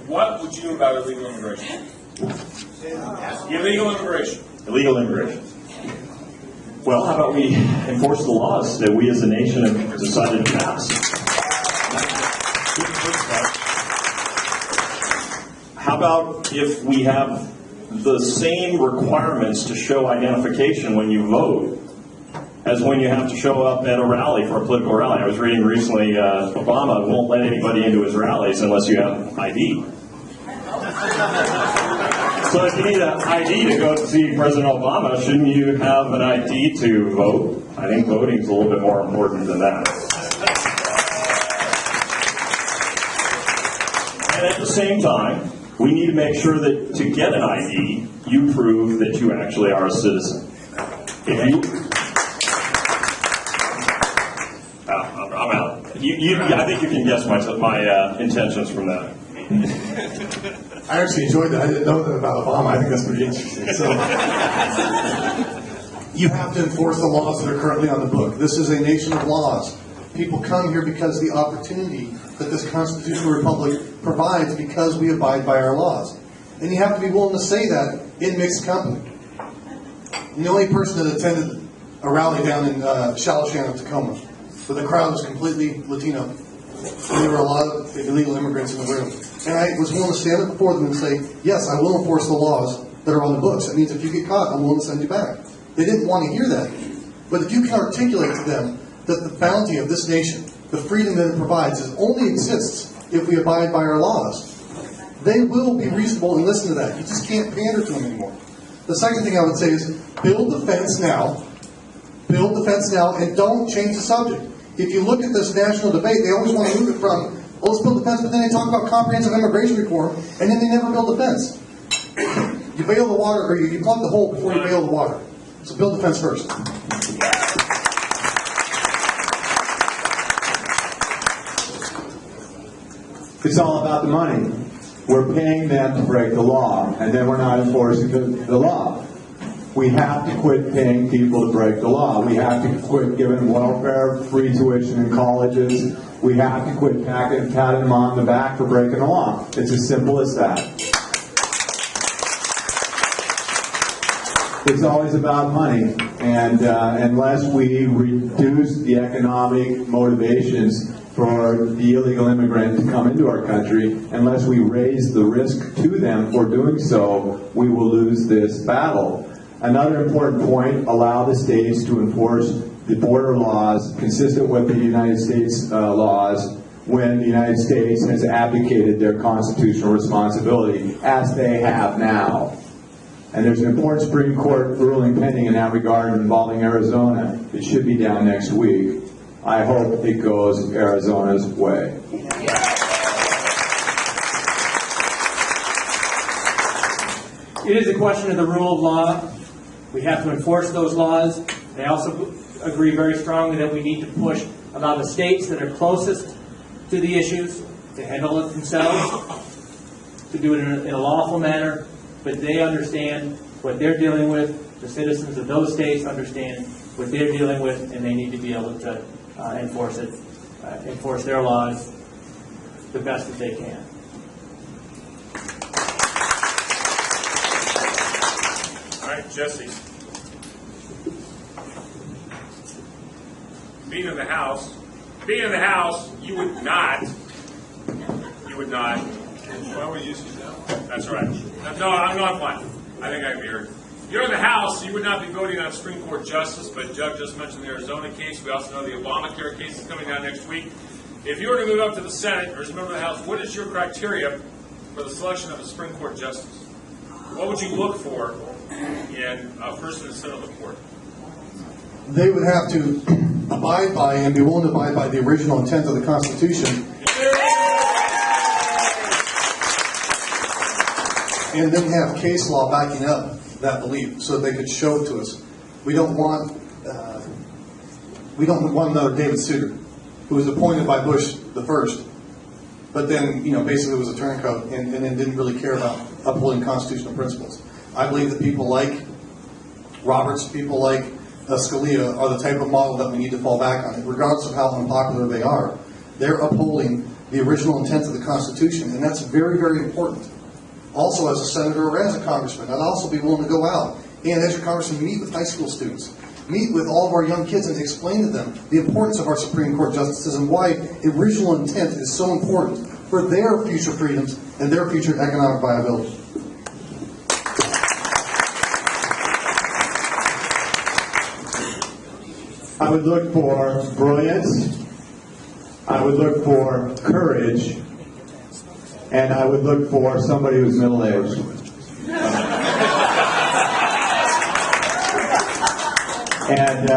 What would you do about illegal immigration? Illegal immigration. Illegal immigration. Well, how about we enforce the laws that we as a nation have decided to pass? How about if we have the same requirements to show identification when you vote as when you have to show up at a rally for a political rally? I was reading recently Obama won't let anybody into his rallies unless you have ID. So if you need an ID to go see President Obama, shouldn't you have an ID to vote? I think voting is a little bit more important than that. And at the same time, we need to make sure that to get an ID, you prove that you actually are a citizen. If you... I'm out. I think you can guess my intentions from that. I actually enjoyed that. I didn't know that about Obama. I think that's pretty interesting. So, you have to enforce the laws that are currently on the book. This is a nation of laws. People come here because the opportunity that this constitutional republic provides because we abide by our laws. And you have to be willing to say that in mixed company. And the only person that attended a rally down in Shawshannock, Tacoma, where the crowd was completely Latino, and there were a lot of illegal immigrants in the room. And I was willing to stand up before them and say, yes, I will enforce the laws that are on the books. That means if you get caught, I'm willing to send you back. They didn't want to hear that. But if you can articulate to them that the bounty of this nation, the freedom that it provides, only exists if we abide by our laws, they will be reasonable and listen to that. You just can't pander to them anymore. The second thing I would say is build the fence now. Build the fence now and don't change the subject. If you look at this national debate, they always want to move it from, well, let's build the fence, but then they talk about comprehensive immigration reform, and then they never build the fence. You bail the water, or you plug the hole before you bail the water. So build the fence first. It's all about the money. We're paying them to break the law, and then we're not enforcing the law. We have to quit paying people to break the law. We have to quit giving welfare, free tuition in colleges. We have to quit patting them on the back for breaking the law. It's as simple as that. It's always about money, and unless we reduce the economic motivations for the illegal immigrant to come into our country, unless we raise the risk to them for doing so, we will lose this battle. Another important point, allow the states to enforce the border laws consistent with the United States laws when the United States has abdicated their constitutional responsibility, as they have now. And there's an important Supreme Court ruling pending in that regard involving Arizona. It should be down next week. I hope it goes Arizona's way. It is a question of the rule of law. We have to enforce those laws. They also agree very strongly that we need to push allow the states that are closest to the issues to handle it themselves, to do it in a lawful manner, but they understand what they're dealing with. The citizens of those states understand what they're dealing with, and they need to be able to enforce their laws the best that they can. All right, Jesse. Being in the House, you would not. Why would you say that? That's right. No, I'm not fine. I think I can be heard. You're in the House, you would not be voting on Supreme Court justice, but Doug just mentioned the Arizona case. We also know the Obamacare case is coming down next week. If you were to move up to the Senate or as a member of the House, what is your criteria for the selection of a Supreme Court justice? What would you look for in a person in Senate of the court? They would have to abide by and be willing to abide by the original intent of the Constitution. And then have case law backing up that belief so that they could show it to us. We don't want another David Souter, who was appointed by Bush the first, but then basically was a turncoat and then didn't really care about upholding constitutional principles. I believe that people like Roberts, people like Scalia are the type of model that we need to fall back on, regardless of how unpopular they are. They're upholding the original intent of the Constitution, and that's very, very important. Also, as a senator or as a congressman, I'd also be willing to go out and, as your congressman, meet with high school students, meet with all of our young kids and explain to them the importance of our Supreme Court justices and why original intent is so important for their future freedoms and their future economic viability. I would look for brilliance, I would look for courage, and I would look for somebody who's middle-aged. And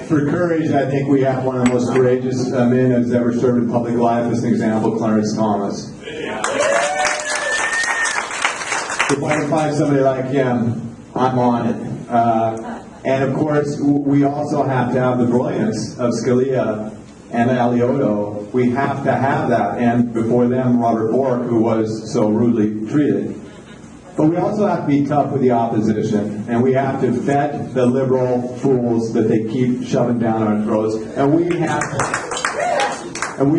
for courage, I think we have one of the most courageous men who's ever served in public life as an example, Clarence Thomas. If I can find somebody like him, I'm on it. And of course, we also have to have the brilliance of Scalia and Alioto. We have to have that, and before them, Robert Bork, who was so rudely treated. But we also have to be tough with the opposition, and we have to vet the liberal fools that they keep shoving down our throats, and we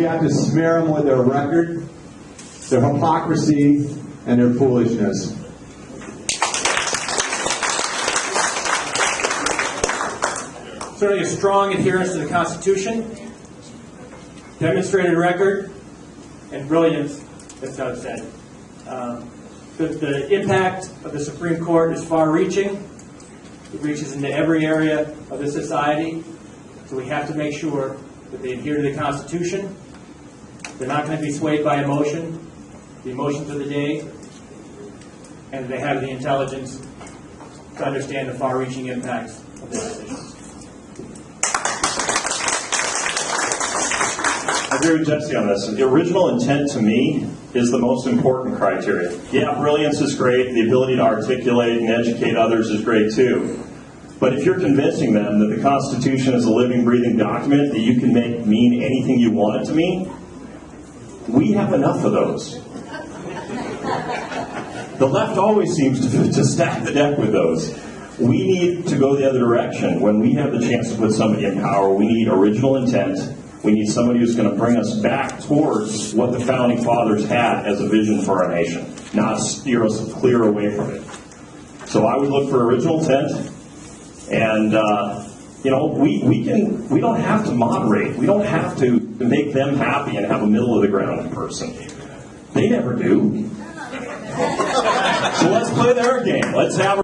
have to smear them with their record, their hypocrisy, and their foolishness. Certainly a strong adherence to the Constitution, demonstrated record, and brilliance, as Doug said. The impact of the Supreme Court is far-reaching. It reaches into every area of the society. So we have to make sure that they adhere to the Constitution. They're not going to be swayed by emotion, the emotions of the day, and they have the intelligence to understand the far-reaching impacts of their decisions. I agree with Jesse on this. The original intent to me is the most important criteria. Yeah, brilliance is great. The ability to articulate and educate others is great too. But if you're convincing them that the Constitution is a living, breathing document that you can make mean anything you want it to mean, we have enough of those. The left always seems to stack the deck with those. We need to go the other direction. When we have the chance to put somebody in power, we need original intent. We need somebody who's going to bring us back towards what the Founding Fathers had as a vision for our nation, not steer us clear away from it. So I would look for original intent, and we don't have to moderate. We don't have to make them happy and have a middle of the ground person. They never do. So let's play their game. Let's have